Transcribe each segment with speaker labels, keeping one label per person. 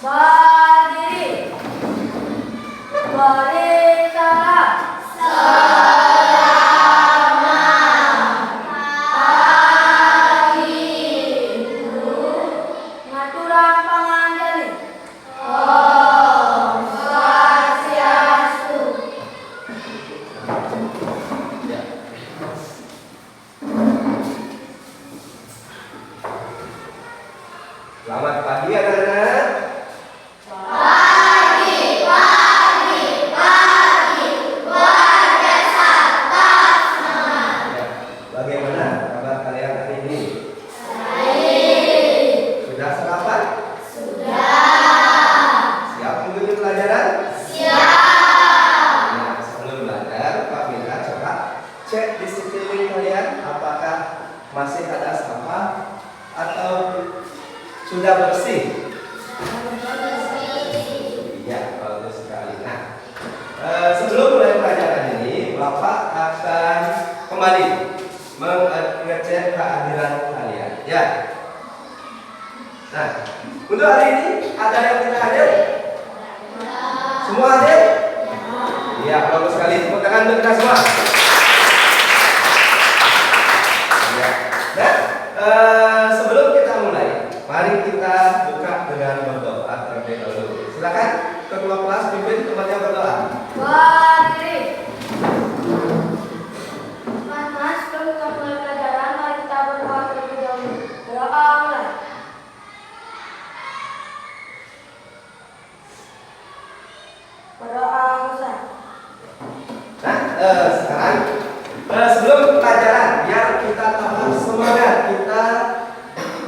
Speaker 1: Berdiri. Beri salam. Selamat pagi, Bu. Ngaturan panganjali. Om Swastiastu.
Speaker 2: Selamat pagi anak-anak. Bagaimana kabar kalian hari ini? Baik. Sudah sarapan? Sudah. Siap mengikuti pelajaran? Siap. Nah, sebelum belajar, Pak minta coba cek di sekeliling kalian apakah masih ada sampah atau sudah bersih? Iya, bagus sekali. Nah, sebelum mulai pelajaran ini, Bapak akan kembali mengecek kehadiran kalian. Ya. Nah, untuk hari ini ada yang tidak hadir? Semua hadir? Iya, bagus sekali. Tepuk tangan untuk kita semua. Ya. Nah, sebelum kita mulai, mari kita buka dengan berdoa terlebih dahulu. Silakan ketua kelas pimpin temannya berdoa.
Speaker 1: Berdiri. Mas, sebelum kita mulai pelajaran, mari kita berdoa terlebih dahulu. Doa mulai. Berdoa usai.
Speaker 2: Nah, sekarang sebelum pelajaran, biar kita tambah semangat, kita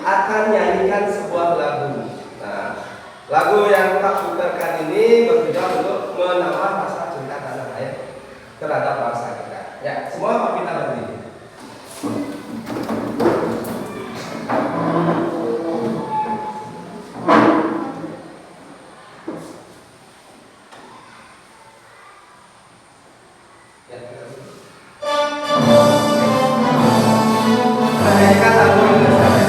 Speaker 2: akan nyanyikan sebuah lagu. Nah, lagu yang Pak putarkan ini bertujuan untuk menambah rasa cinta tanah air terhadap bangsa kita. Ya, semua Pak kita berdiri. Ya, nyanyikan lagu Indonesia.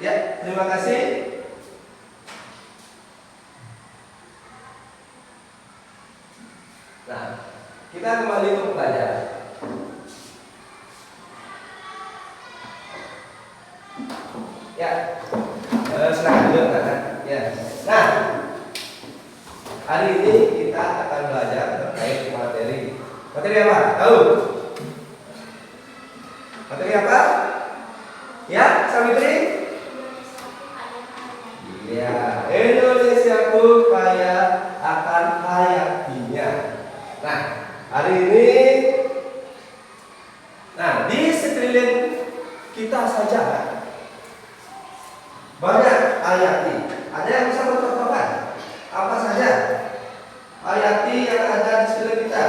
Speaker 2: Ya, terima kasih. Nah, kita kembali ke pelajaran. Ya, silakan dulu, kan? Ya. Nah, hari ini kita akan belajar terkait materi. Materi apa? Tahu? Materi apa? Ya, Savitri? Ya, Indonesiaku kaya akan hayatinya. Nah, hari ini, nah di sekeliling kita saja banyak hayati. Ada yang bisa mencontohkan apa saja hayati yang ada di sekeliling kita?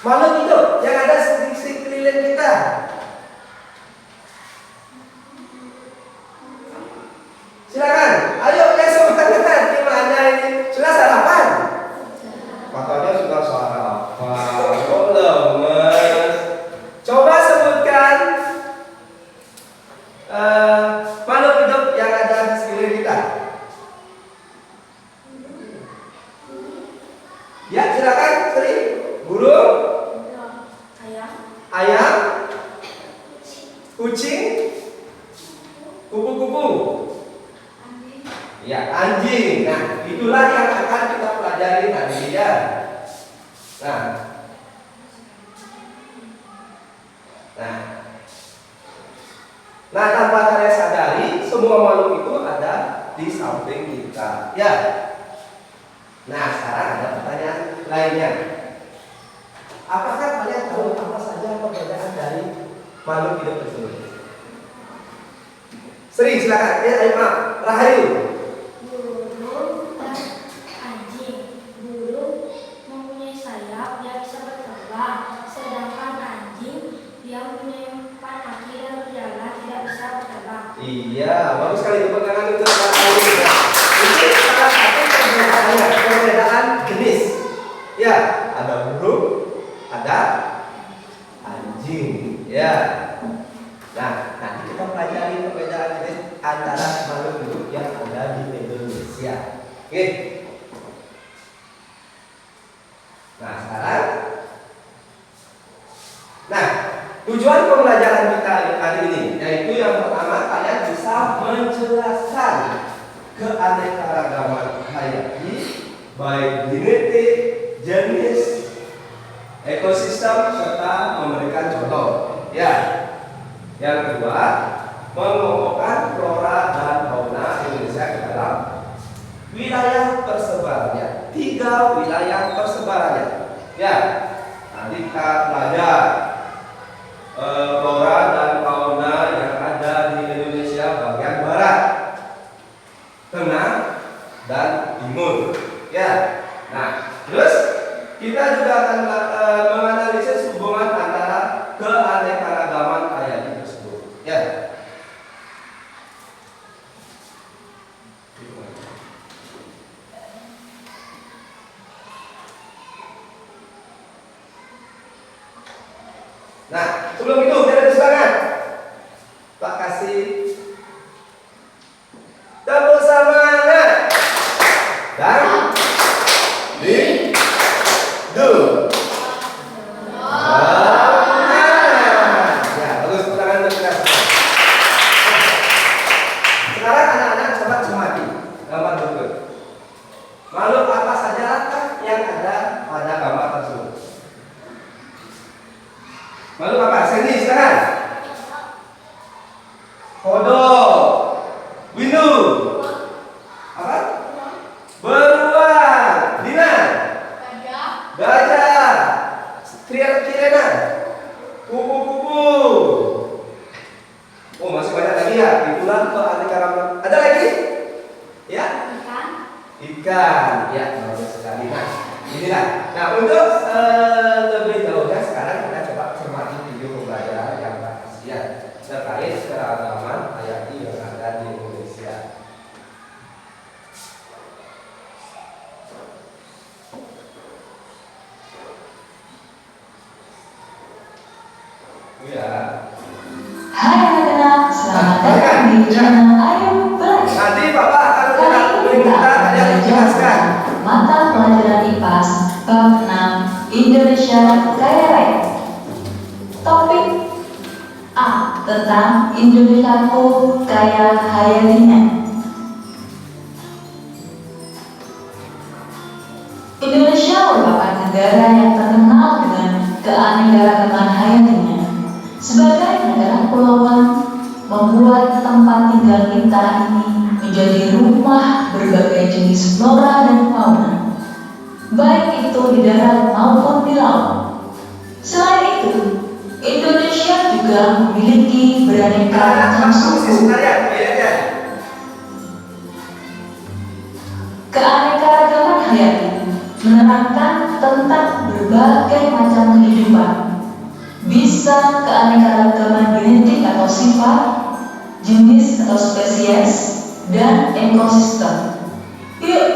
Speaker 2: makhluk hidup yang ada di sekeliling kita. Silakan, ayo yang sebentar gimana ini? Sudah sarapan? Makanya sudah sarapan. Kok lemes? Coba sebutkan makhluk hidup yang ada di sekeliling kita. Ya, silakan, Sri. Burung, ayam, kucing, kupu-kupu. Ya, anjing. Nah, itulah yang akan kita pelajari nanti ya. Nah, tanpa kalian sadari, semua makhluk itu ada di samping kita. Ya. Nah, sekarang ada pertanyaan lainnya. Apakah kalian tahu apa saja perbedaan dari makhluk hidup tersebut? Sri, silakan. Ya, ayo maaf. Rahayu.
Speaker 1: Burung dan anjing. Burung mempunyai sayap, dia bisa berterbang. Sedangkan anjing, dia mempunyai 4 kaki dan berjalan, tidak bisa berterbang.
Speaker 2: Iya, bagus sekali tepuk tangan untuk Rahayu. Ini salah satu perbedaan jenis. Ya, ada burung, ada anjing. Ya. Nah, nanti kita pelajari perbedaan jenis antara makhluk hidup yang ada di Indonesia. Oke. Nah, sekarang. Nah, tujuan pembelajaran kita hari ini yaitu yang pertama kalian bisa menjelaskan keanekaragaman hayati, baik genetik, jenis, ekosistem serta memberikan contoh. Ya. Yang kedua, mengelompokkan flora dan fauna Indonesia ke dalam wilayah persebarannya. 3 wilayah persebarannya. Ya, nanti kita belajar flora dan fauna yang ada di Indonesia bagian barat, tengah, dan timur. Ya, nah, terus kita juga akan menganalisis hubungan antara keanekaragaman hayati tersebut. Ya. Nah, sebelum itu jangan semangat. Pak kasih tepuk semangat. Dan do. Ya, bagus, tangan bergerak. Sekarang anak-anak coba cermati gambar berikut. Makhluk apa saja yang ada pada gambar tersebut? Makhluk apa? Sandy, silakan. Kodok, windu, apa? Beruang, Dina, gajah, kirena, kupu-kupu. Oh, masih banyak lagi ya. Itulah keanekaragaman. Ada lagi? Ya? Ikan. Ya, bagus sekali. Nah, inilah. Nah, untuk lebih jauhnya sekarang kita coba cermati video pembelajaran yang rahasia terkait keragaman hayati yang ada di Indonesia. Ya.
Speaker 3: Hai anak-anak, selamat datang di channel Ayo Belajar.
Speaker 2: Nanti Bapak akan
Speaker 3: Kali ini kita akan
Speaker 2: menjelaskan
Speaker 3: mata pelajaran IPAS bab 6 Indonesia Kaya Raya. Topik A tentang Indonesiaku Kaya Hayatinya. Indonesia merupakan negara yang terkenal dengan keanekaragaman hayatinya. Sebagai negara kepulauan, membuat tempat tinggal kita ini menjadi rumah berbagai jenis flora dan fauna, baik itu di darat maupun di laut. Selain itu, Indonesia juga memiliki beraneka ragam suku. Keanekaragaman hayati menerangkan tentang berbagai macam kehidupan. Bisa keanekaragaman genetik atau sifat, jenis atau spesies, dan ekosistem. Yuk,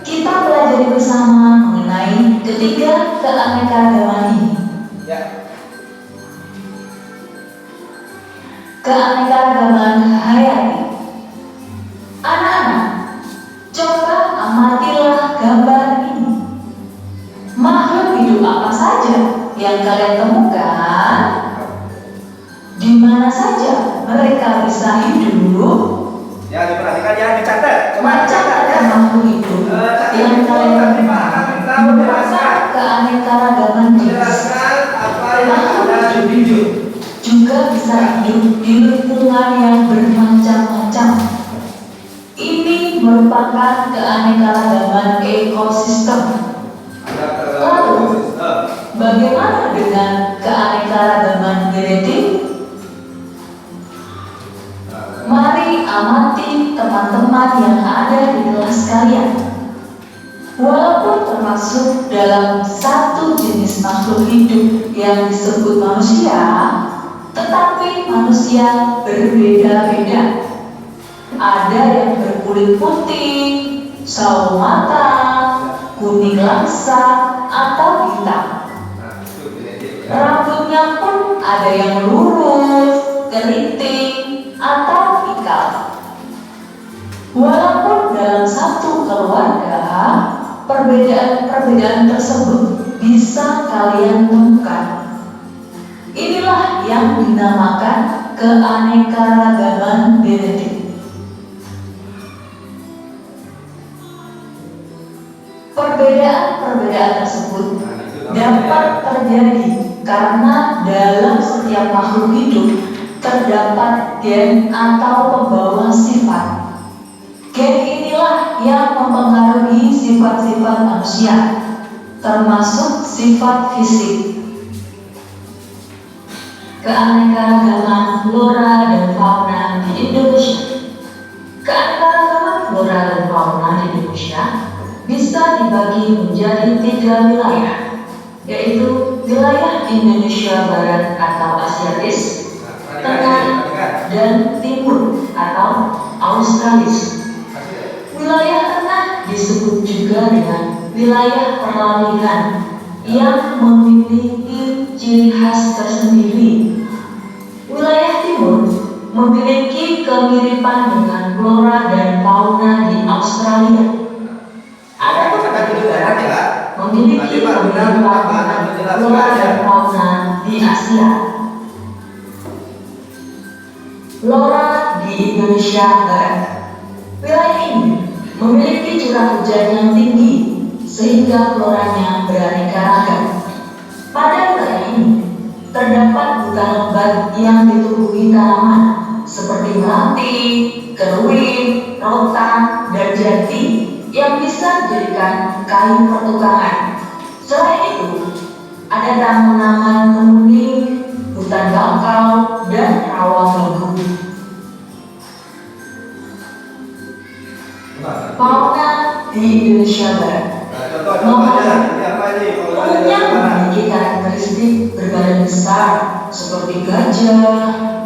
Speaker 3: kita pelajari bersama mengenai ketiga keanekaragaman ini.
Speaker 2: Ya.
Speaker 3: Keanekaragaman hayati. Anak-anak, coba amatilah gambar ini. Makhluk hidup apa saja yang kalian temukan? Di mana saja mereka bisa hidup?
Speaker 2: Ya, diperhatikan ya, dicatat. Coba dicatat ya.
Speaker 3: Makhluk hidup yang kalian temukan merupakan keanekaragaman jenis.
Speaker 2: Menjelaskan apa yang ada di video.
Speaker 3: Juga bisa hidup di lingkungan yang bermacam-macam. Ini merupakan keanekaragaman ekosistem. Lalu, bagaimana dengan keanekaragaman genetik? Mari amati teman-teman yang ada di kelas kalian. Walaupun termasuk dalam satu jenis makhluk hidup yang disebut manusia, tetapi manusia berbeda-beda. Ada yang berkulit putih, sawo mata, kuning langsa, atau hitam. Rambutnya pun ada yang lurus, keriting, atau ikal. Walaupun dalam satu keluarga, perbedaan-perbedaan tersebut bisa kalian temukan. Inilah yang dinamakan keanekaragaman genetik. Perbedaan-perbedaan tersebut dapat terjadi karena dalam setiap makhluk hidup terdapat gen atau pembawa sifat. Gen inilah yang mempengaruhi sifat-sifat manusia, termasuk sifat fisik. Keanekaragaman flora dan fauna di Indonesia. Keanekaragaman flora dan fauna di Indonesia bisa dibagi menjadi 3 wilayah, yaitu wilayah Indonesia Barat atau Asiatis, Tengah, dan Timur atau Australis. Wilayah Tengah disebut juga dengan wilayah peralihan yang memiliki ciri khas tersendiri. Wilayah Timur memiliki kemiripan dengan flora dan fauna di Australia. Adapun memiliki kemiripan dengan flora dan fauna di Asia. Flora di Indonesia Barat. Wilayah ini memiliki curah hujan yang tinggi sehingga floranya beraneka ragam. Pada wilayah ini terdapat hutan lebat yang ditumbuhi tanaman seperti melati, keruing, rotan, dan jati yang bisa dijadikan kayu pertukangan. Selain itu, ada tanaman kemuning, hutan bakau, dan rawa minggu. Fauna di Indonesia Barat umumnya memiliki karakteristik berbadan besar seperti gajah,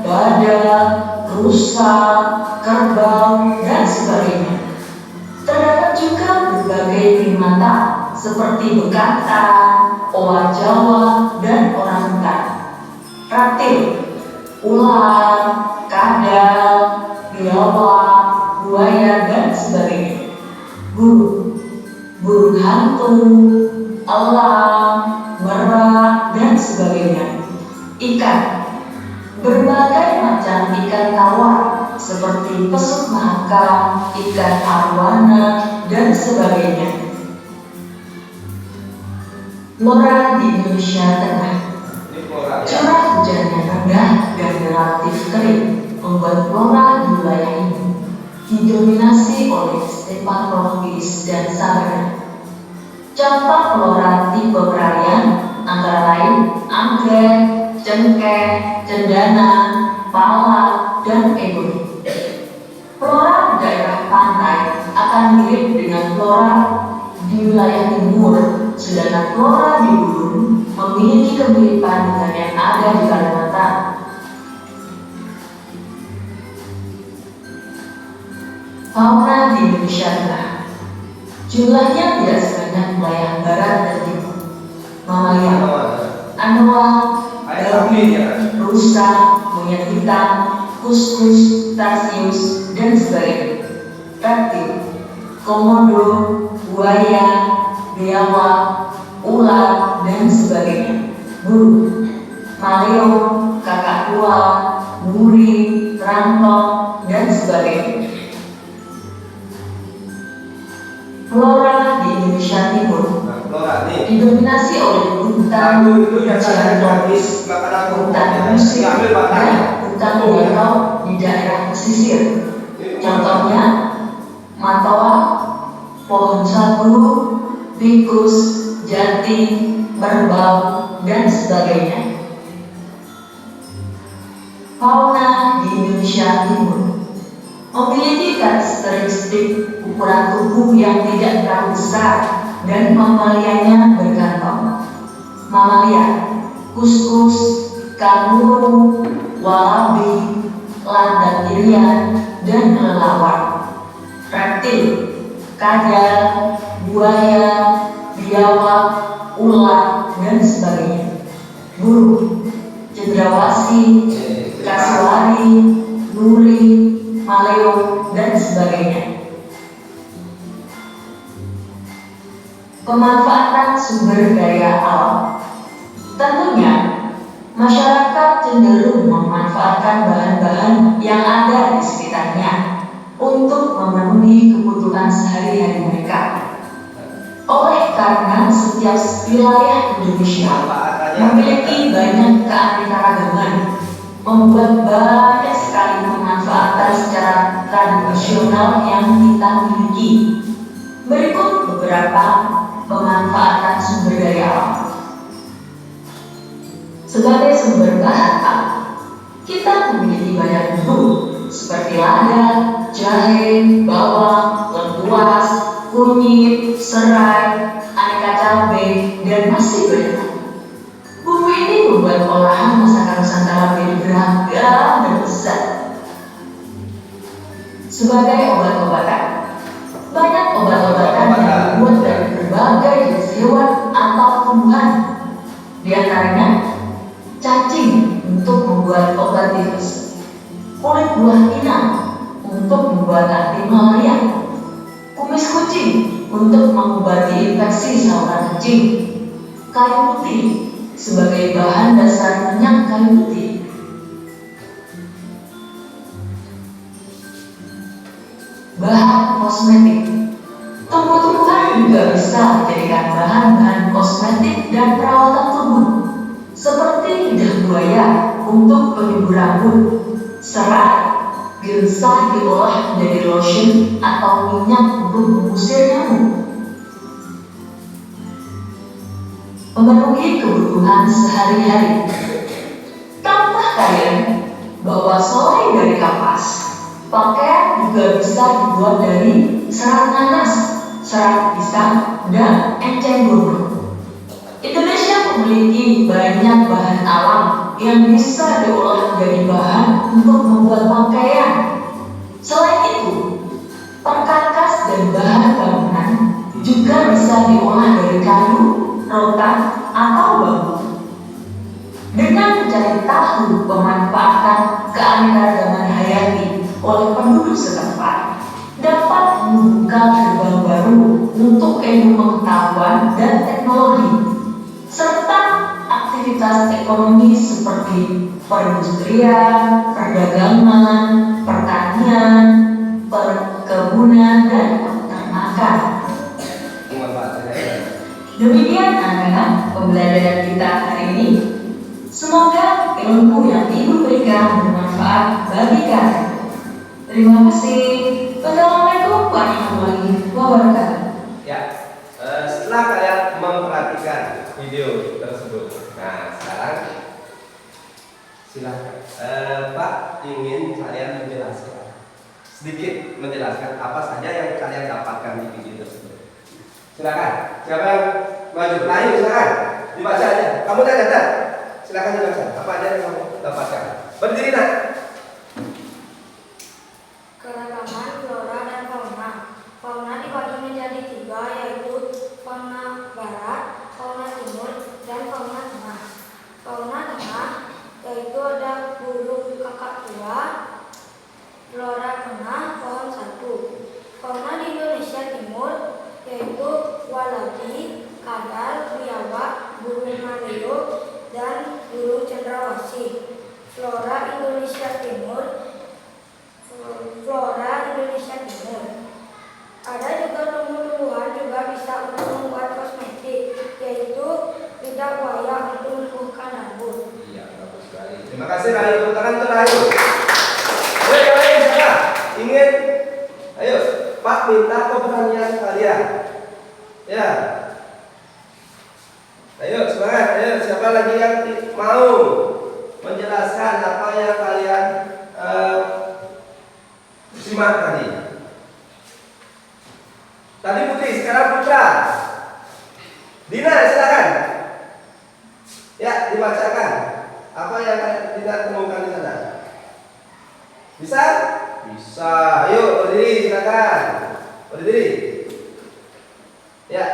Speaker 3: badak, rusa, kerbau, dan sebagainya. Terdapat juga berbagai primata seperti bekantan, owa Jawa, dan orangutan. Reptil, ular, kadal, biawak, buaya, dan sebagainya. Burung hantu, elang, merak, dan sebagainya. Ikan, berbagai macam ikan tawar seperti pesut mahakam, ikan arowana, dan sebagainya. Flora di Indonesia Tengah. Curah hujannya rendah dan relatif kering membuat flora di wilayah ini didominasi oleh stepan tropis dan sabana. Contoh flora tipe peralihan antara lain anggrek, cengkeh, cendana, pala, dan eboni. Flora di daerah pantai akan mirip dengan flora di wilayah timur, sedangkan flora di Gurun memiliki kemiripan dengan yang ada di Kalimantan. Fauna di Indonesia Tengah jumlahnya tidak sebanyak wilayah barat dan timur. Mamalia, anoa, babi, rusa, monyet hitam, kuskus, tarsius, dan sebagainya. Reptil, komodo, buaya, biawak, ular, dan sebagainya. Burung, maleo, kakak tua, duri, rantong, dan sebagainya. Flora di Indonesia Timur didominasi oleh hutan tropis, hutan musik, dan hutan bakau di daerah pesisir. Contohnya, matoa, pohon sagu, tikus, jati, merbau, dan sebagainya. Fauna di Indonesia Timur memiliki karakteristik ukuran tubuh yang tidak terlalu besar dan mamalianya berkantong. Mamalia, kuskus, kanguru, walabi, landak irian, dan kelelawar. Reptil, kadal, buaya, biawak, ular, dan sebagainya. Burung, cendrawasih, kasuari, duri, maleo, dan sebagainya. Pemanfaatan sumber daya alam. Tentunya, masyarakat cenderung memanfaatkan bahan-bahan yang ada di sekitarnya untuk memenuhi kebutuhan sehari-hari mereka. Oleh karena setiap wilayah Indonesia memiliki banyak keanekaragaman, membuat banyak sekali pemanfaatan secara tradisional yang kita miliki. Berikut beberapa pemanfaatan sumber daya alam. Sebagai sumber bahan alam, kita memiliki banyak bumbu seperti lada, jahe, bawang, lengkuas, kunyit, serai, aneka cabai, dan masih banyak. Bumbu ini membuat olahan masakan Nusantara menjadi beragam dan lezat. Sebagai obat-obatan, banyak obat-obatan yang dibuat dari berbagai jenis hewan atau tumbuhan. Di antaranya, cacing untuk membuat obat tifus, kulit buah pinang untuk membuat anti malaria, kumis kucing untuk mengobati infeksi saluran kencing, kayu putih sebagai bahan dasar minyak kayu putih. Bahan kosmetik. Tumbuh-tumbuhan juga bisa dijadikan bahan-bahan kosmetik dan perawatan tubuh, seperti lidah buaya untuk penyubur rambut, serai bisa diolah menjadi lotion atau minyak untuk mengusir nyamuk. Memenuhi kebutuhan sehari-hari. Tahukah kalian bahwa selain dari kapas, pakaian juga bisa dibuat dari serat nanas, serat pisang, dan enceng gondok. Indonesia memiliki banyak bahan alam yang bisa diolah menjadi bahan untuk membuat pakaian. Selain itu, perkakas dan bahan bangunan juga bisa diolah dari kayu, rotan, atau bambu. Dengan mencari tahu pemanfaatan keanekaragaman hayati oleh penduduk setempat, dapat membuka gerbang baru untuk ilmu pengetahuan dan teknologi, serta aktivitas ekonomi seperti perindustrian, perdagangan, pertanian, perkebunan, dan peternakan. Demikian anak-anak pembelajaran kita hari ini. Semoga ilmu yang Ibu berikan bermanfaat bagi kalian. Terima kasih. Wassalamualaikum warahmatullahi wabarakatuh.
Speaker 2: Ya, setelah kalian memperhatikan video tersebut, nah sekarang silahkan Pak ingin kalian sedikit menjelaskan apa saja yang kalian dapatkan di video tersebut. Silakan. Siapa yang maju? Ayo silakan. Dibaca aja. Kamu tanya. Silakan dibaca. Apa aja yang kamu dapatkan? Berdiri nak.
Speaker 1: Keragaman flora dan fauna. Fauna dibagi menjadi 3, yaitu fauna barat, fauna timur, dan fauna tengah. Fauna tengah yaitu ada burung kakak tua, flora tengah, pohon 1. Fauna di Indonesia Timur yaitu wallaby, kadal, biawak, burung maleo, dan burung cendrawasih. Flora Indonesia Timur. Ada juga tumbuh-tumbuhan juga bisa untuk membuat kosmetik, yaitu lidah buaya untuk menumbuhkan rambut.
Speaker 2: Iya, bagus sekali. Terima kasih. Ayo tepuk tangan untuk Ayu. Ayo yang lain siapa? Ingin? Ayo, Pak minta keberanian kalian. Ya. Ayo semangat. Ayo siapa lagi yang mau menjelaskan apa yang kalian simak tadi? Tadi Putri, sekarang Putra. Dina, silakan. Ya, dibacakan. Apa yang Dina temukan di sana? Bisa? Bisa. Ayo berdiri, silakan. Berdiri. Ya.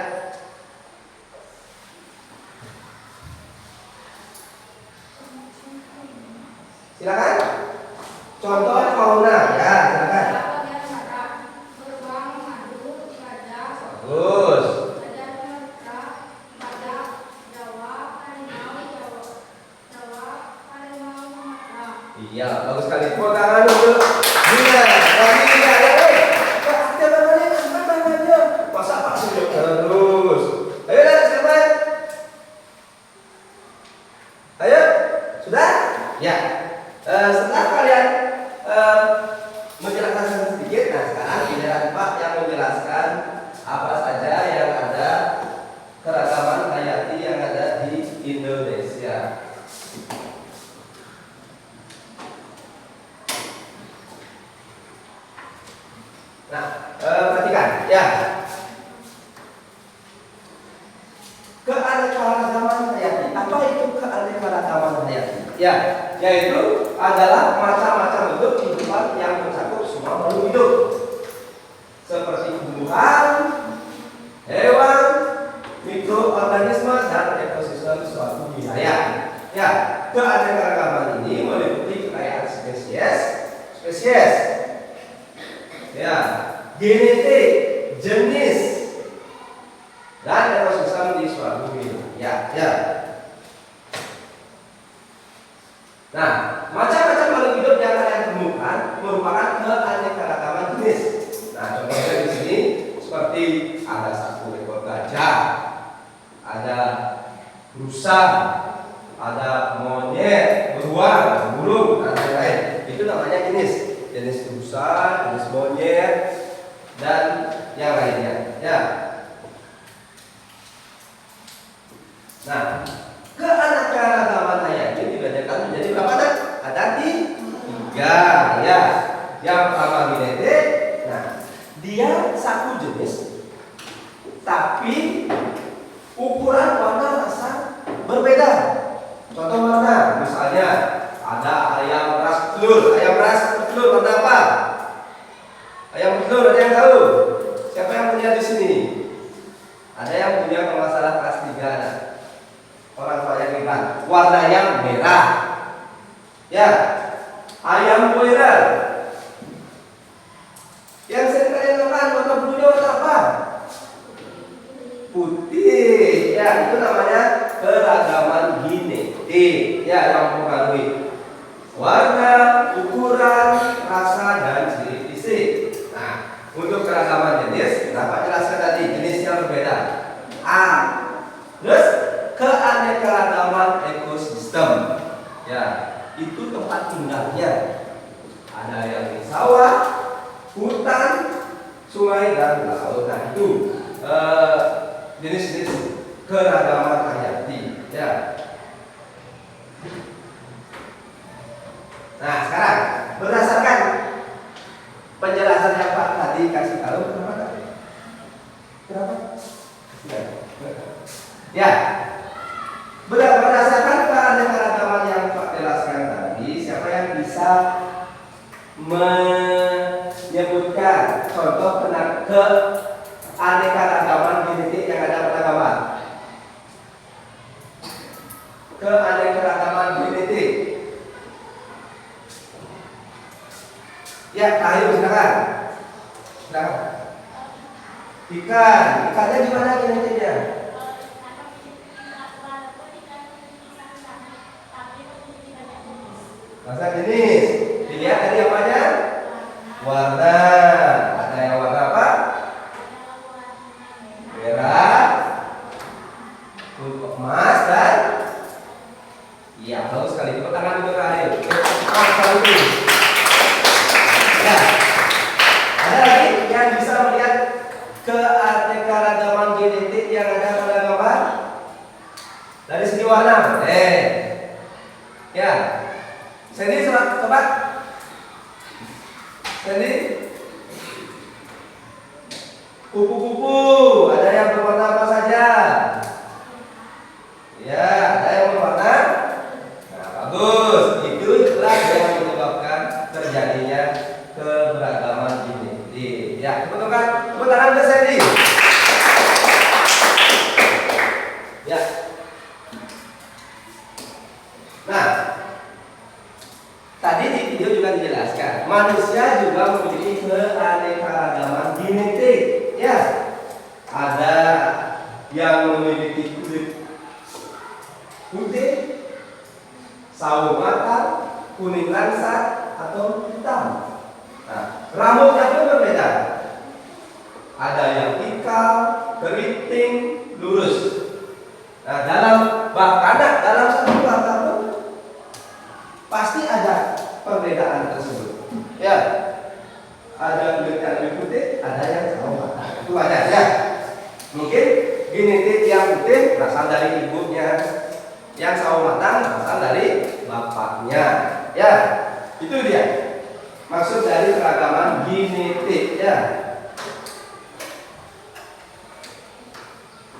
Speaker 2: Silakan. Contoh fauna, ya, silakan. Bagus. Iya, bagus sekali. Tepuk tangan untuk Dina. Lagi Dina, ya, Pak, siapa namanya? Angkat tangannya. Masa Pak sujud terus? Ayo, dah, siapa? Ayo, sudah? Ya. Setelah kalian menjelaskan sedikit, nah sekarang giliran Pak yang menjelaskan apa saja yang ada keragaman hayati yang ada di Indonesia. Nah, perhatikan ya. Keanekaragaman hayati. Apa itu keanekaragaman hayati? Ya, yaitu adalah macam-macam bentuk kehidupan yang mencakup semua makhluk hidup, seperti tumbuhan, hewan, mikroorganisme, dan ekosistem suatu wilayah. Ya, keanekaragaman ini meliputi kekayaan spesies, ya, genetik, jenis, dan ekosistem di suatu wilayah. Ya. Nah, macam-macam makhluk hidup yang kalian temukan merupakan keanekaragaman jenis. Nah, contohnya di sini seperti ada 1 ekor gajah, ada rusa, ada monyet, beruang, burung, dan lain-lain. Itu namanya jenis rusa, jenis monyet, dan yang lainnya. Ya. Nah, keanekaragaman hayati dibedakan menjadi berapa? Ada 3, ya. Yang pertama genetik. Nah, dia satu jenis, tapi ukuran, warna, rasa berbeda. Contoh warna, misalnya ada ayam ras telur. Ayam ras telur warna apa? Ayam telur, ada yang tahu? Siapa yang punya di sini? Ada yang punya kalau nggak salah kelas 3 ada. Orang tua yang hebat. Warna yang merah. Ya. Ayam boiler. Yang sering kalian makan warna bulunya warna apa? Putih. Ya, itu namanya keragaman genetik. Ya, yang mempengaruhi warna, ukuran, rasa, dan ciri fisik. Nah, untuk keragaman jenis, Bapak jelaskan tadi jenisnya berbeda. Terus keanekaragaman ekosistem. Ya, itu tempat tinggalnya. Ada yang di sawah, hutan, sungai, dan laut. Nah, itu jenis-jenis keragaman hayati. Ya. Nah, sekarang berdasarkan penjelasan yang Pak tadi kasih tahu, kenapa? Ya, berdasarkan keanekaragaman yang Pak jelaskan tadi, siapa yang bisa menyebutkan contoh keanekaragaman genetik yang ada pada gambar? Keanekaragaman genetik. Ya, Ayu silakan. Silakan. Ikannya gimana genetiknya? Masa jenis. Dilihat dari apanya? Warna. Ada yang warna apa? Merah, kuning, emas, dan iya, bagus sekali. Tepuk tangan untuk Ayu. Sekali. Ya. Ada lagi yang bisa melihat keanekaragaman genetik yang ada pada gambar? Dari segi warna. Ya. Sandy coba. Sandy. Kupu-kupu, ada yang berwarna apa saja? Ya, ada yang berwarna. Nah, bagus. Itulah yang menyebabkan terjadinya keberagaman genetik. Ya, tepuk tangan ke Sandy. Ya. Nah, tadi di video juga dijelaskan, manusia juga memiliki keanekaragaman genetik. Ya, ada yang memiliki kulit putih, sawo matang, kuning langsat, atau hitam. Nah, rambutnya pun berbeda. Ada yang ikal, keriting, lurus. Nah, dalam satu keluarga pun pasti ada perbedaan tersebut. Ya, ada kulit yang lebih putih, ada yang sawo matang. Itu ada ya. Mungkin genetik yang putih berasal dari ibunya, yang sawo matang berasal dari bapaknya. Ya, itu dia maksud dari keragaman genetik. Ya.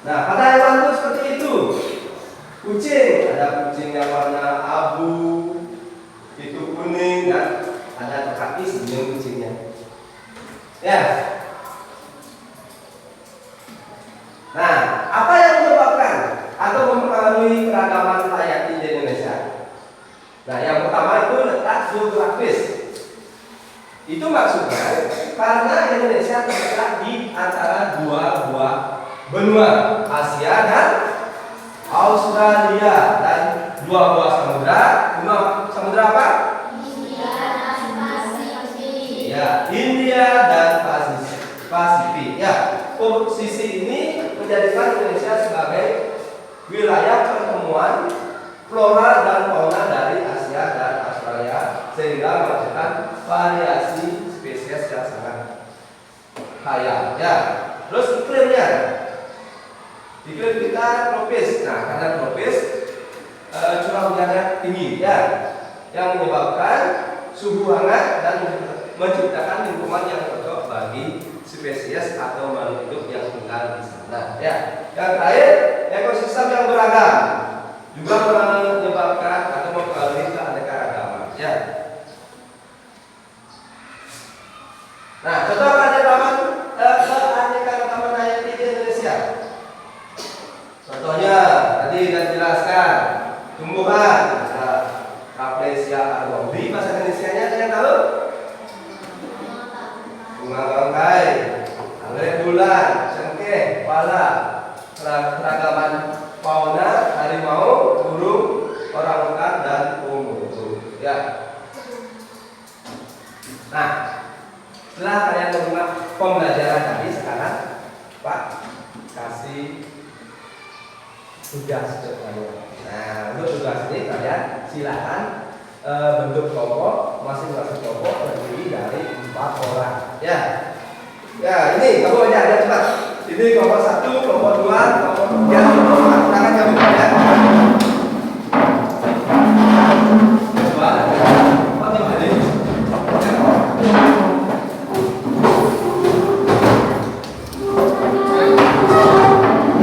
Speaker 2: Nah, pada hewan itu seperti itu. Kucing, ada kucing yang warna abu, itu kuning, dan ada kaki sebelum kucingnya. Ya. Nah, apa yang menyebabkan atau mempengaruhi keragaman hayati di Indonesia? Nah, yang pertama itu letak geografis. Itu maksudnya karena Indonesia terletak di antara dua buah benua, Asia dan Australia, dan dua buah samudra. Samudra apa? Ya, India dan Pasifik. Ya, posisi ini menjadikan Indonesia sebagai wilayah pertemuan flora dan fauna dari Asia dan Australia, sehingga menghasilkan variasi spesies yang sangat kaya. Ya, terus iklimnya. Iklim kita tropis. Nah, karena tropis, curah hujannya tinggi, ya, yang menyebabkan suhu hangat dan menciptakan lingkungan yang cocok bagi spesies atau makhluk hidup yang tinggal di sana. Ya, yang terakhir, ekosistem yang beragam juga menyebabkan atau mempengaruhi keanekaragaman. Ya. Nah, contoh keanekaragaman hayati di Indonesia. Contohnya tadi sudah dijelaskan, tumbuhan, Rafflesia arboretum, bahasa Indonesianya ada yang tahu? Bunga bangkai, anggrek bulan, cengkeh, pala, keragaman fauna, harimau, burung, orangutan, dan komodo. Ya. Nah, setelah kalian menyimak pembelajaran tadi, sekarang Pak kasih tugas untuk kalian. Nah, untuk tugas ini kalian silakan bentuk kelompok, masing-masing kelompok terdiri dari 4 orang. Ya, ya ini kamu ada cepat. Ini kelompok 1, kelompok 2, kelompok 3, kelompok 4. Tangan kamu ya. Coba. Apa nih? Ya,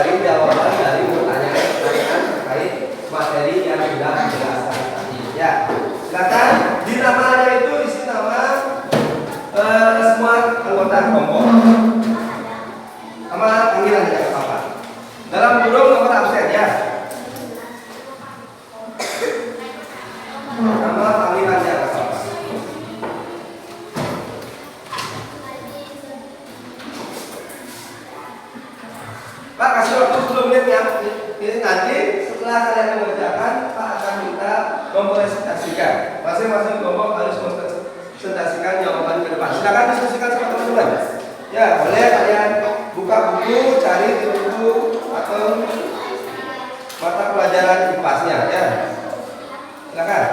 Speaker 2: mencari jawaban dari pertanyaan-pertanyaan terkait materi yang sudah dijelaskan tadi. Ya, silakan. Di namanya itu isi nama semua anggota kelompok. Nama panggilan ya apa? Dalam burung nomor absen ya. Nama panggilannya apa? Pak, kasih waktu 10 menit ya. Ini nanti setelah kalian mengerjakan, Pak akan minta mempresentasikan. Masing-masing kelompok harus mempresentasikan jawaban ke depan. Silakan diskusikan sama teman-teman. Ya, boleh kalian buka buku, cari di buku atau mata pelajaran IPAS-nya ya. Silakan.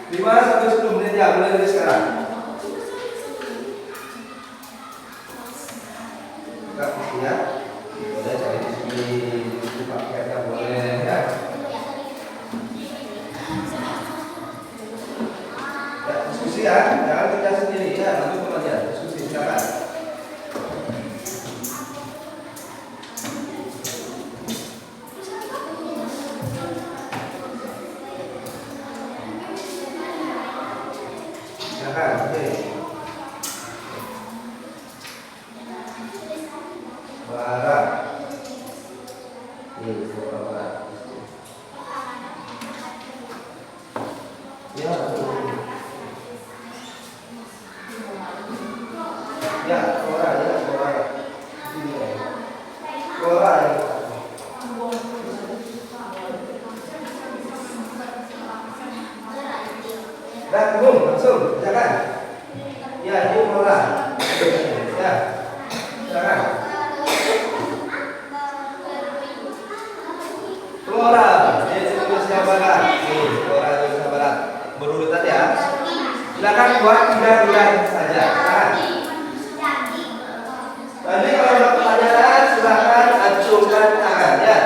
Speaker 2: 5 sampai 10 menit ya, mulai dari sekarang. Buka bukunya. Boleh cari di sini, di paketnya boleh ya. Ya, diskusi ya, jangan kerja sendiri ya, nanti temannya diskusi silakan. Silakan, oke. Barat. Ini suara barat. Ya, ya, suara ya, suara. Ini ya. Suara ya. Dah, belum langsung, silakan. Ya, ini suara. Ya, silakan. Flora, ini Indonesia Barat. Nih, Flora Indonesia Barat. Berurutan ya. Silakan buat 3 bulan saja. Silakan. Nanti kalau ada pertanyaan, silakan acungkan tangan ya.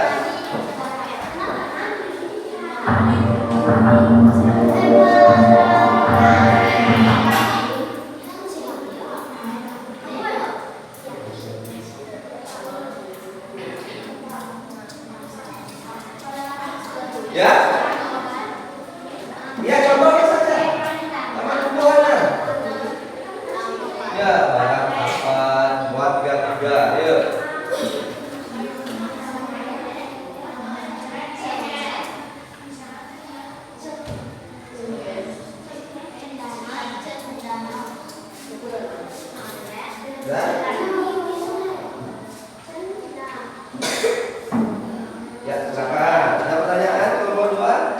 Speaker 2: Ya, ya contohnya saja. Taman tumbuhannya. Ya, barang apa? Buat 3, yuk. Ya, silakan. Ada pertanyaan nomor 2?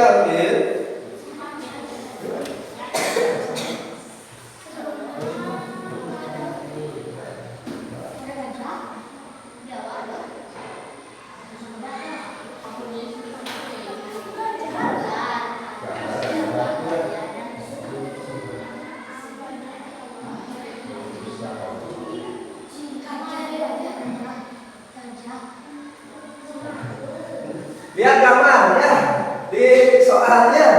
Speaker 2: Tinggal Udin. Lihat gambarnya di soalnya.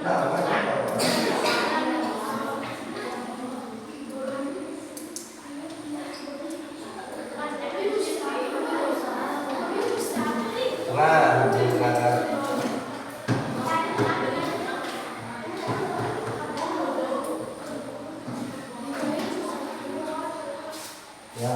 Speaker 2: Nah, ya.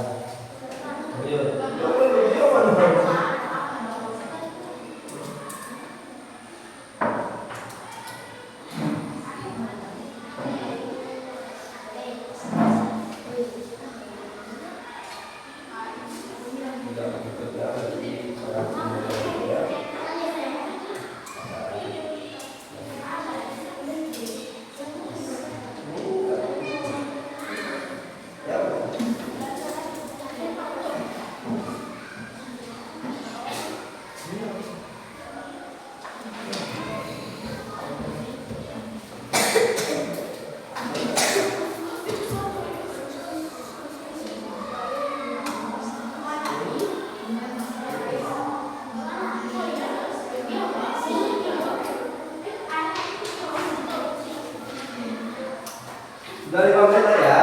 Speaker 2: Sudah 5 menit ya.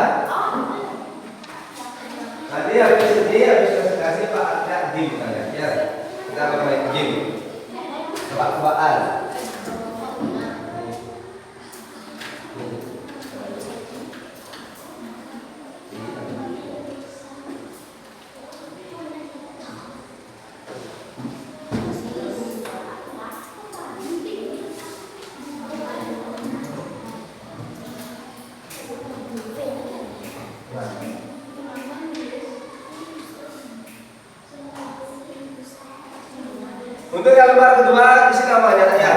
Speaker 2: Nanti habis ini, habis presentasi Pak ada game ya. Kita akan main game. Tebak-tebakan. Untuk yang lembar kedua isi namanya ya.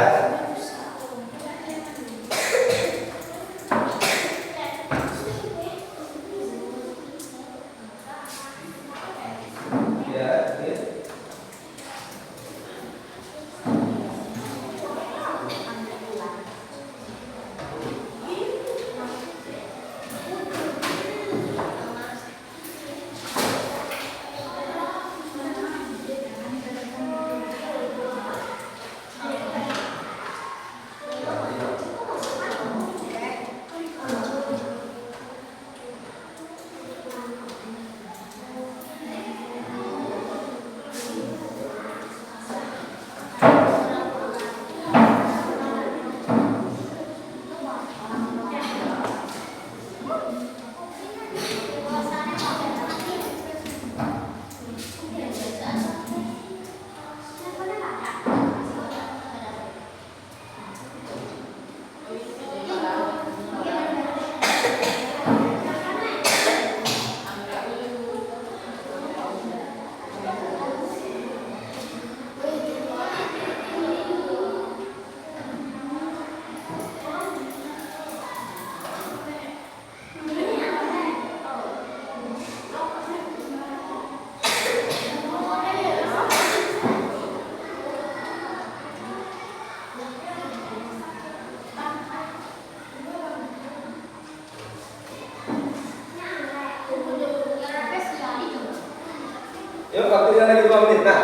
Speaker 2: Yuk, waktunya lagi 2 menit. Nah.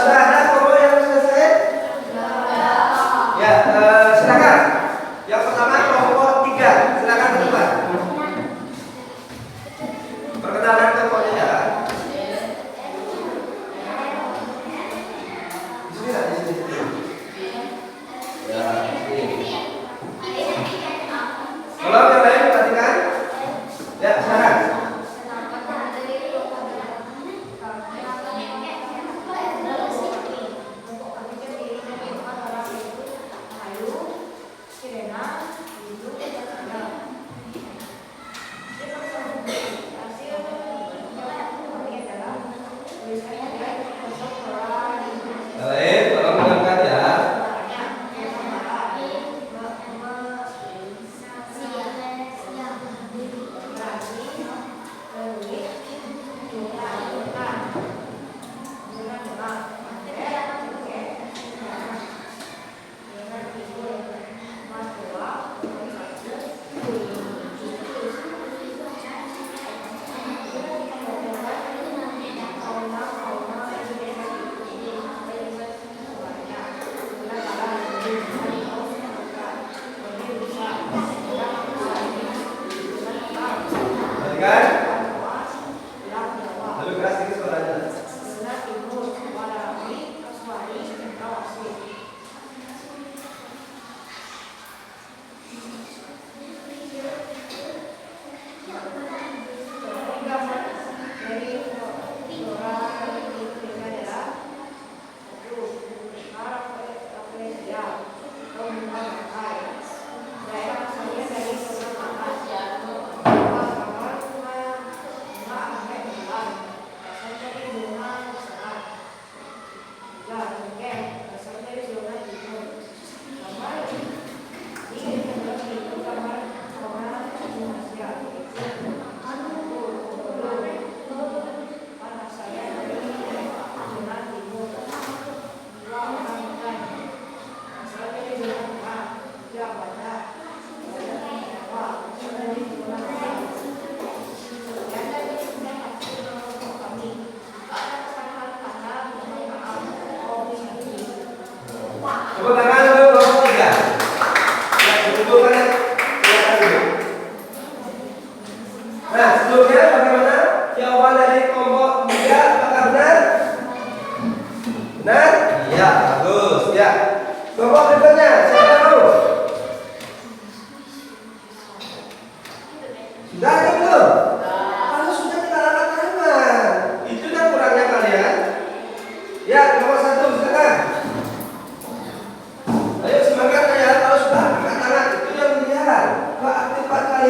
Speaker 2: Sudah ada kelompok yang selesai? Ya, silakan. Yang pertama kelompok 3, silakan berdebat. Perkenalan kelompoknya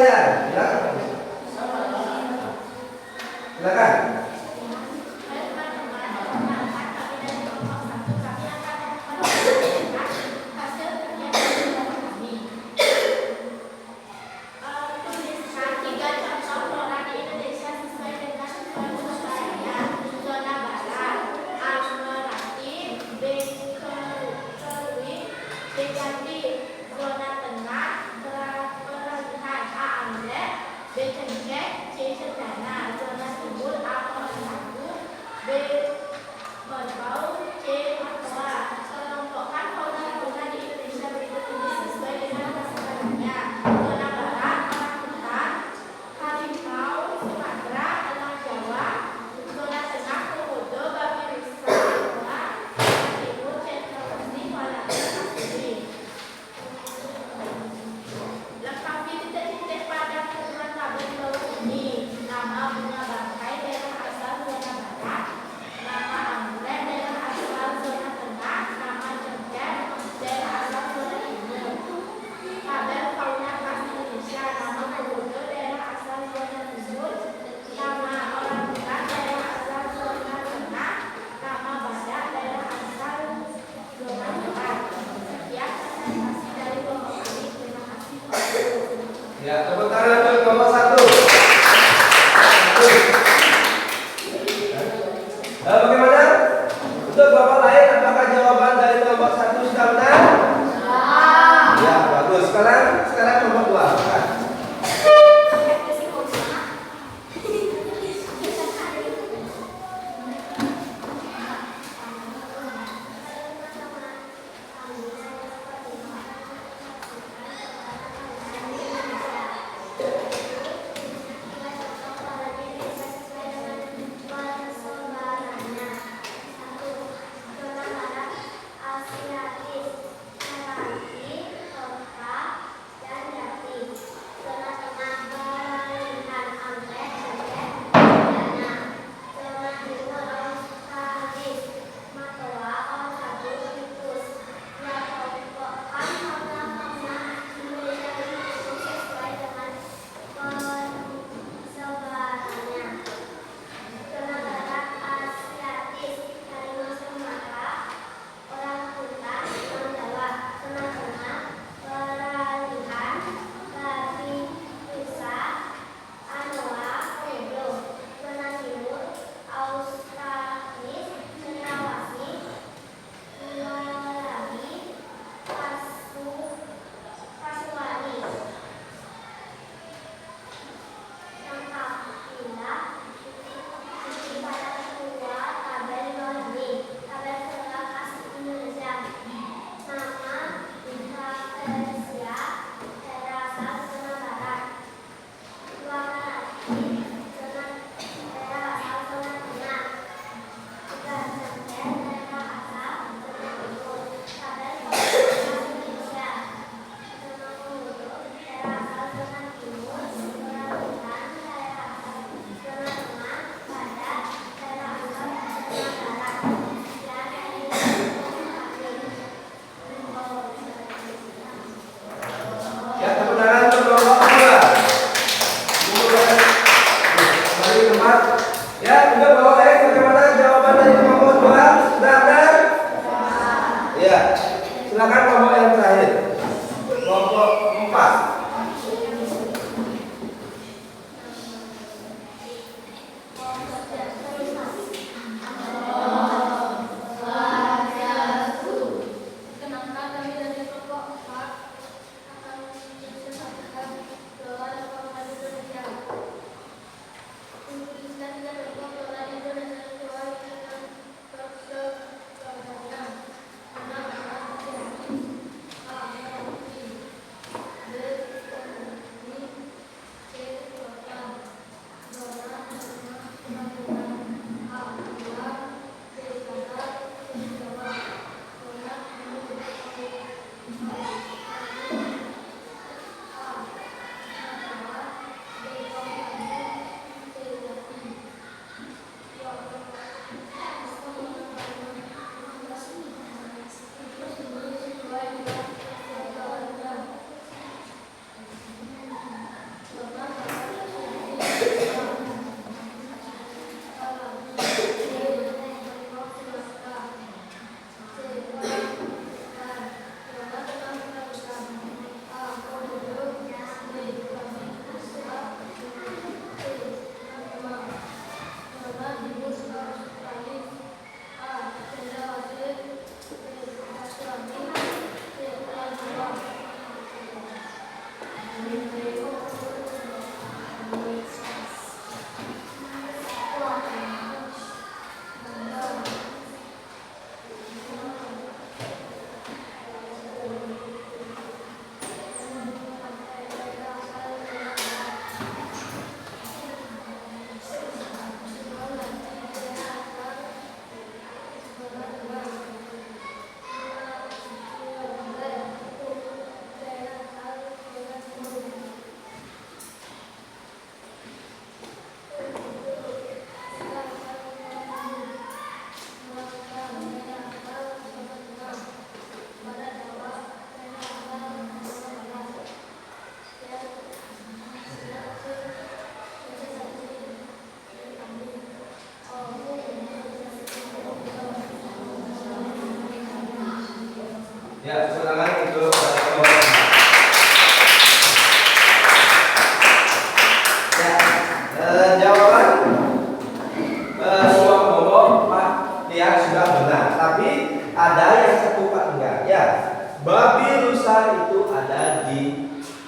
Speaker 2: kalian? Ya. Silakan. Ya, tepuk tangan untuk nomor 1. Bagaimana? Untuk Bapak lain, apakah jawaban dari nomor 1 sudah benar? Ya, bagus. Sekarang nomor 2.
Speaker 4: Asiatis, Atlantik, Eropa, dan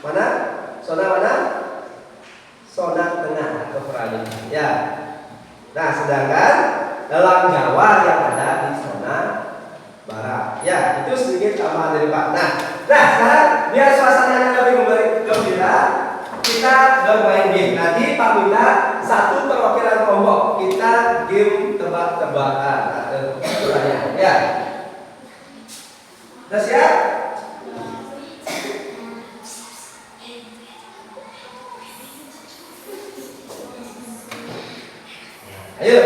Speaker 2: Mana? Zona mana? Zona tengah atau peralihan. Ya. Nah, sedangkan dalam Jawa yang ada di zona barat. Ya, itu sedikit tambahan dari Pak. Nah, sekarang biar suasananya lebih gembira, kita bermain game. Nanti Pak minta satu perwakilan kelompok. Kita game tebak-tebakan atau pertanyaan. Ya. Sudah siap? Ayo,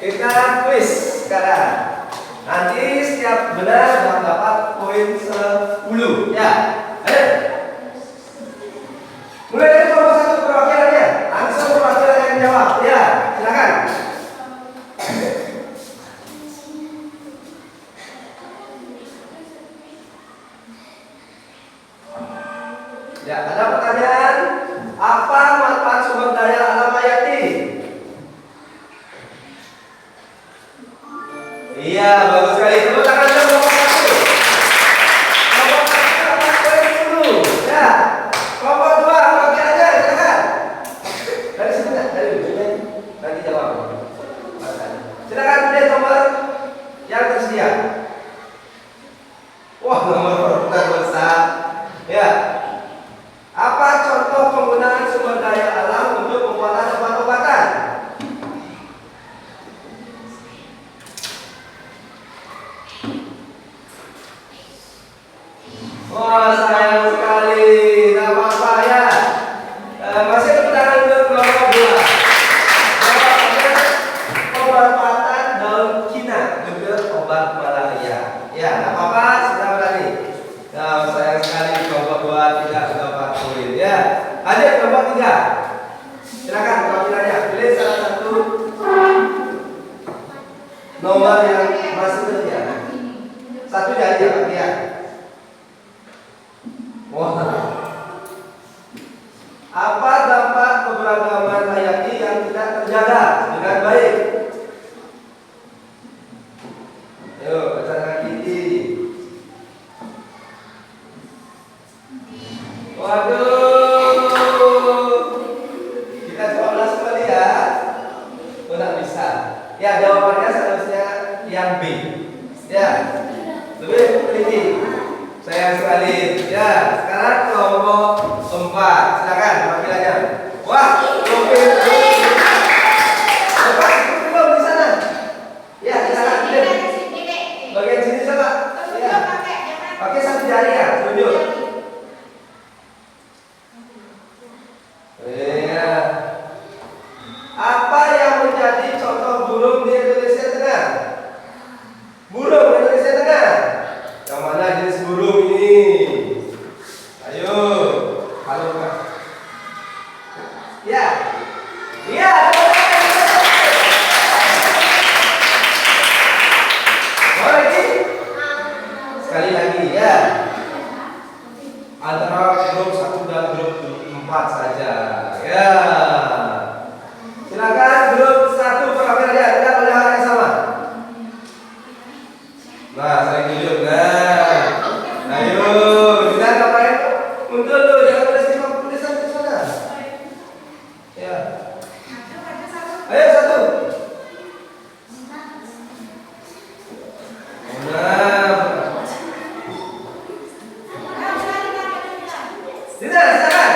Speaker 2: kita kuis sekarang. Nanti setiap benar dapat poin 10. Ya, ayo. Mulai dari kelompok satu perwakilannya. Langsung perwakilan yang jawab. Ya, silakan. Ya, ada pertanyaan. Apa manfaat sumber daya alam hayati? Iya, bagus sekali. Tepuk tangan untuk kelompok satu. Kelompok satu dapat poin 10. Ya. Kelompok dua, perwakilannya, silakan. Dari sini, dari sini. Nanti jawab. Silakan pilih nomor yang tersedia. Wah, nomor perempuan besar. Ya. Apa contoh penggunaan sumber daya alam untuk pembuatan obat-obatan? Wah, sayang sekali. Tidak apa-apa ya. Masih tepuk tangan untuk kelompok dua. Jawabannya pemanfaatan daun Cina untuk obat malaria. Ya, tidak apa-apa. Sudah berani. Nah, sayang sekali kelompok dua tidak dapat poin. Ya, lanjut kelompok tiga. Silakan perwakilannya. Pilih salah satu nomor yang masih tersedia. Satu jadi ya, Pak ya. Wah. Apa dampak keberagaman hayati yang tidak terjaga dengan baik? Ayo, bacakan Kiti. Waduh. Kita coba sekali ya. Tidak bisa. Ya, jawabannya seharusnya yang B. Ya. Lebih teliti. Sayang sekali. Ya, sekarang kelompok 4. Silakan perwakilannya. Wah, lebih. Lepas belum di sana. Ya, silakan. Bagian sini coba. Ya. Pakai satu jari ya, tunjuk. Iya. Apa yang menjadi contoh burung di Indonesia Tengah? Burung di Indonesia Tengah. Yang mana jenis burung ini? Ayo. Halo, Pak. Ya. Iya. Mau lagi? Sekali lagi ya. Antara grup 1 dan grup 4 saja. Ya. Silakan grup 1 perwakilannya tidak boleh hal yang sama. Nah, saya tunjuk. Nah. Ayo, kita ngapain? Mundur dulu, jangan tulis tulisan di sana. Ya. Ayo satu. Nah. Tidak, silakan.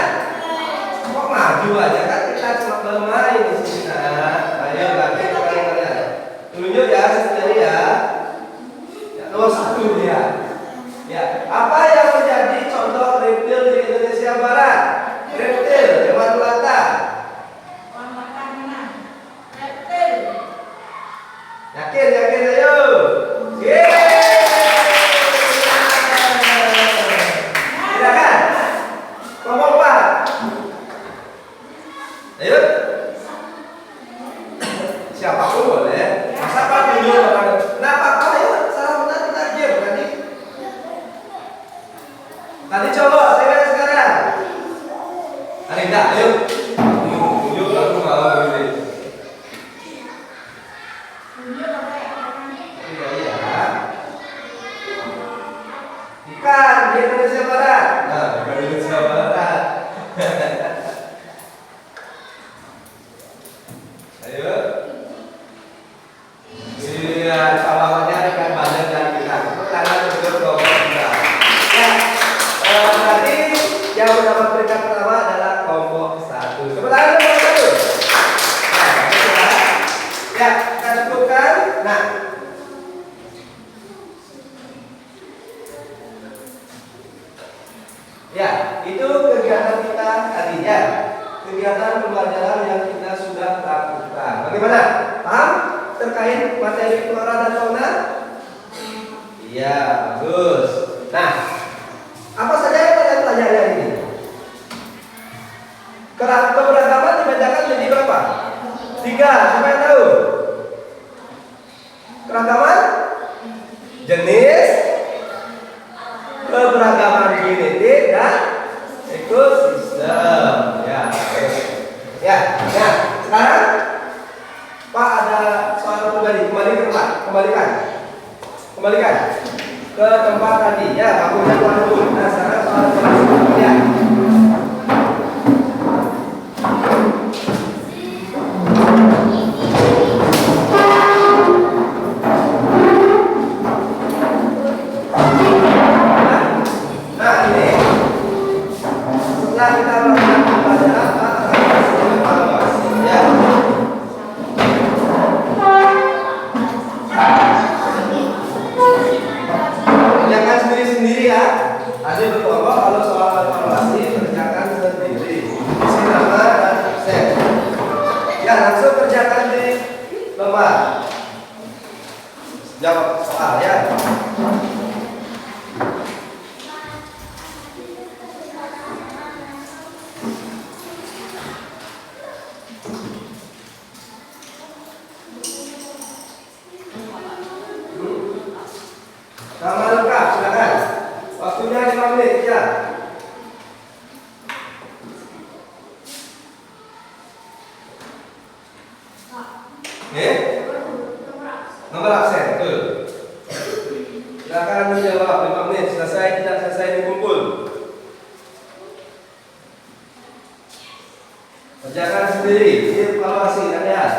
Speaker 2: Kok maju aja kan kita cuma bermain di sini. Nah, ayo lagi kalian. Tunjuk ya, sendiri ya. Ya, nomor 1 dia. Ya, apa yang menjadi contoh reptil di Indonesia Barat? Reptil, hewan melata. Yakin, ayo. Silakan. Kelompok 4. Ayo. Siapapun boleh. Masa Pak tunjuk orang. Nah, Pak, ayo salah benar kita diam tadi. Tadi coba saya sekarang. Anita, ayo. Tunjuk aku mau ini. Iya. Ikan di Indonesia Barat. Nah, bukan Indonesia Barat. mendapat peringkat pertama adalah kelompok 1. Tepuk tangan untuk kelompok 1. Nah, bagus ya. Ya, kita cukupkan. Nah, ya, itu kegiatan kita tadi ya. Kegiatan pembelajaran yang kita sudah lakukan. Bagaimana? Paham terkait materi flora dan fauna? Iya, bagus. Nah, apa saja yang kalian pelajari hari ini? Keberagaman dibedakan menjadi berapa? 3. Siapa yang tahu? Keragaman jenis, keberagaman genetik dan ekosistem. Ya. Nah, sekarang Pak ada soal pribadi. Kembalikan ke tempat tadi. Ya, bakunya keluar dulu. Nah, sekarang soal pribadi. Ya. Nah, ini setelah kita melakukan pelajaran, Pak akan kasih evaluasi. Ya. Kerjakan sendiri-sendiri ya. Adik berkelompok, kalau soal evaluasi kerjakan sendiri. Isi nama dan absen. Ya, langsung kerjakan di lembar. Jawab soal ya. Nama lengkap, silakan. Waktunya 5 menit ya. Nomor absen, betul. Silakan menjawab 5 menit. Selesai tidak selesai dikumpul. Kerjakan sendiri, evaluasi dan lihat.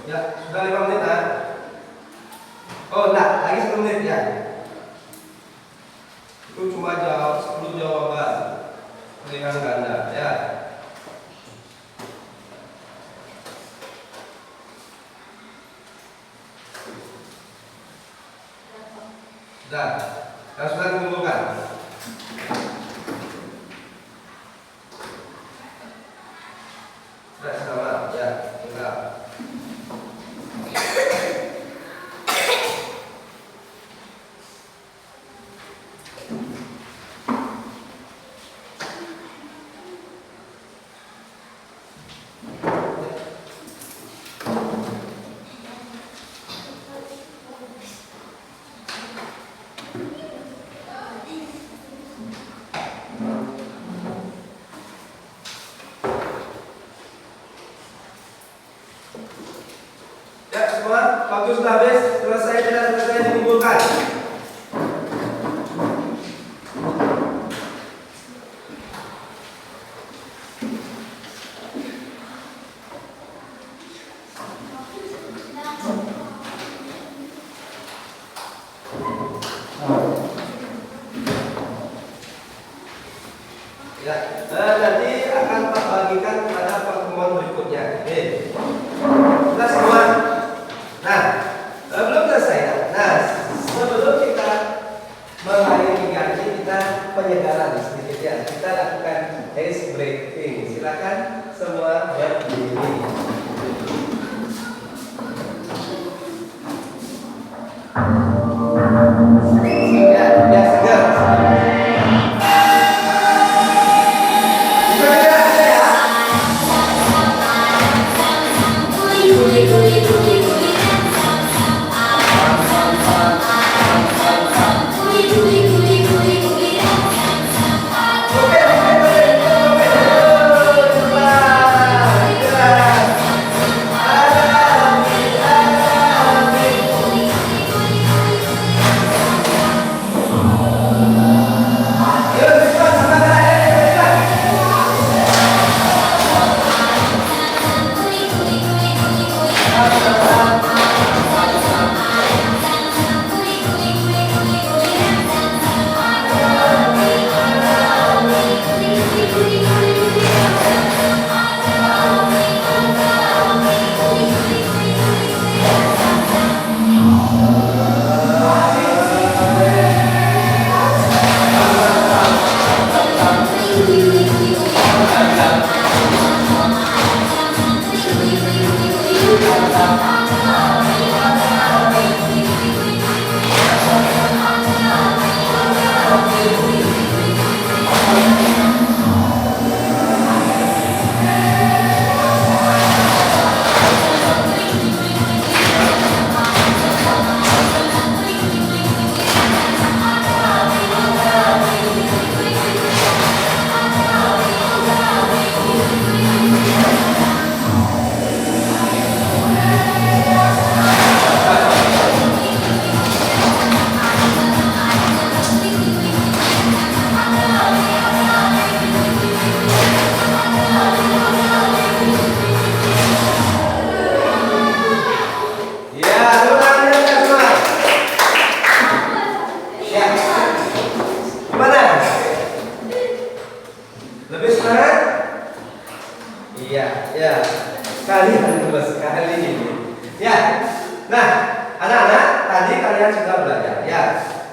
Speaker 2: Ya, sudah 5 menit kan? Oh, enggak, lagi 10 menit ya. Itu cuma jawab 10 jawaban. Pilihan ganda, ya. Sudah. Yang sudah dikumpulkan. Sudah sama. Ya, tinggal. Ya semua, waktu sudah habis, selesai tidak selesai dikumpulkan. Ya, nanti akan Pak bagikan pada pertemuan berikutnya. Oke. Sudah semua. Nah, belum selesai ya. Nah, sebelum kita mengakhiri kegiatan kita penyegaran sedikit ya. Kita lakukan ice breaking. Silakan semua berdiri. Ya, biar segar.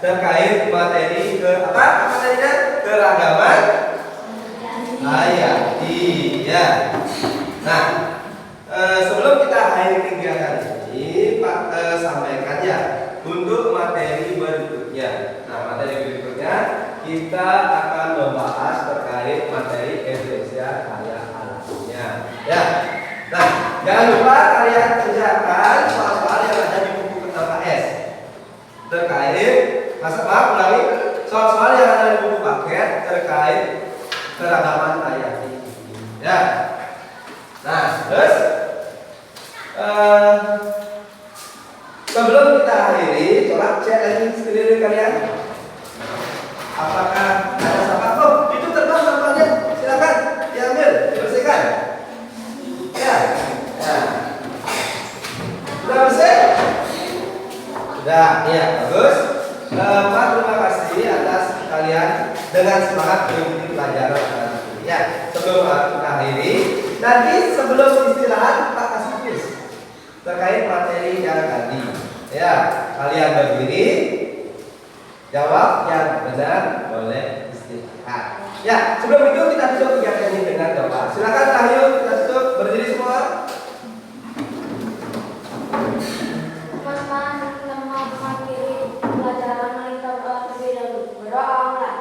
Speaker 2: Terkait materi apa materinya? Keragaman hayati ya. Nah, sebelum kita akhiri kegiatan ini, Pak sampaikan ya untuk materi berikutnya. Nah, materi berikutnya kita akan membahas terkait materi Indonesia kaya alamnya. Ya. Nah, jangan lupa kalian kerjakan soal-soal yang ada di buku KS terkait ulangi soal-soal yang ada di buku paket terkait keragaman hayati. Ya. Nah, terus sebelum kita akhiri, coba cek lagi sekeliling kalian. Apakah ada sampah? Oh, itu terbang sampahnya. Silakan diambil, dibersihkan. Ya. Ya. Sudah bersih? Sudah, ya, bagus. Pak, terima kasih atas kalian dengan semangat mengikuti pelajaran hari ini. Ya, sebelum kita akhiri, nanti sebelum istirahat Pak kasih kuis terkait materi yang tadi. Ya, kalian berdiri. Jawab yang benar, boleh istirahat. Ya, sebelum itu kita tutup kegiatan ini dengan doa. Silakan Tahyu, kita tutup, berdiri semua.
Speaker 1: Teman-teman yang mau mengakhiri pelajaran kita berdoa terlebih dahulu. Berdoa mulai.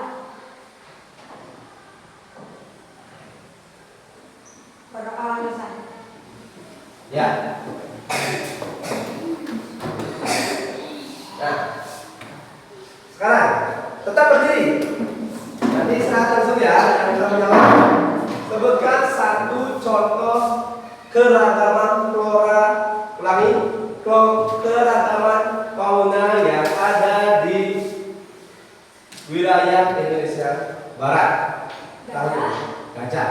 Speaker 1: Berdoa lisan.
Speaker 2: Ya. Nah, sekarang tetap berdiri. Nanti istirahat langsung ya, yang kita menjawab. Sebutkan satu contoh keragaman flora, ulangi, keragaman fauna yang ada di wilayah Indonesia Barat.
Speaker 1: Gajah.
Speaker 2: Gajah.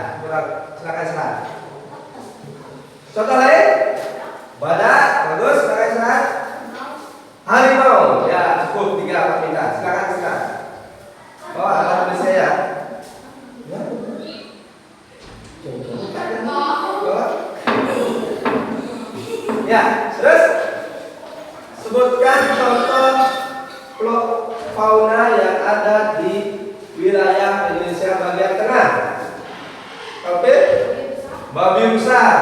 Speaker 2: Silakan. Contoh lain? Badak, bagus. Silakan. Harimau, ya cukup 3 minta. Silakan. Oh, alat tulis saya. Ya. Ya, terus sebutkan contoh fauna yang ada di wilayah Indonesia bagian tengah. Oke? Babi besar,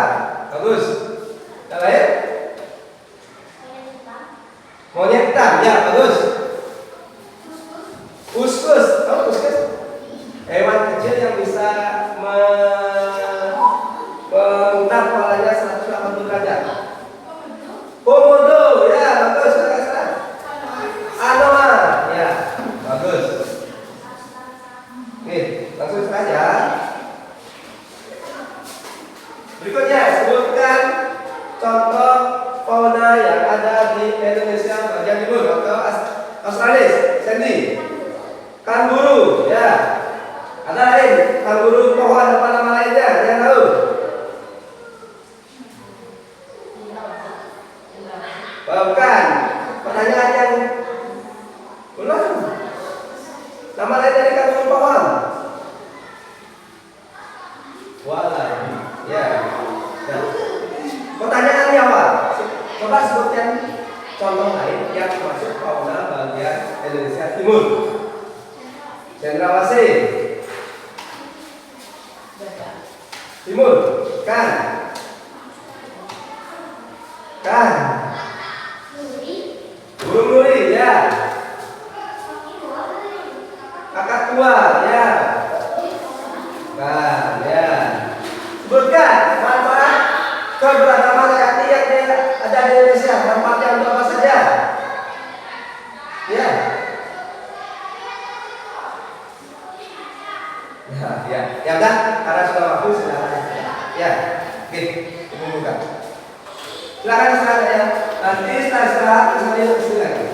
Speaker 2: bagus. Yang lain? Monyet hitam, ya bagus. Uskus, tahu uskus? Hewan kecil yang bisa memutar kepalanya 180 derajat. Komodo, ya bagus. Anoa, ya bagus. Oke, langsung saja. Berikutnya sebutkan contoh fauna yang ada di Indonesia bagian timur atau Australia. Sandy. Kanguru, ya. Ada lain? Kanguru pohon apa nama lainnya? Yang tahu? Bukan. Pertanyaan yang belum. Nama lain dari kanguru pohon? Wallabi. Ya. Pertanyaan yang awal. Coba sebutkan contoh lain yang masuk fauna bagian Indonesia Timur. Cendrawasih. Timur. Kan. Burung nuri, ya. Kakak tua, ya. Nah, ya. Sebutkan manfaat keberagaman hayati yang ada di Indonesia. Manfaatnya untuk apa saja? Ya. Ya udah, karena sudah waktu silakan. Ya, oke, ibu buka. Silakan ya. Nanti setelah istirahat, misalnya lagi.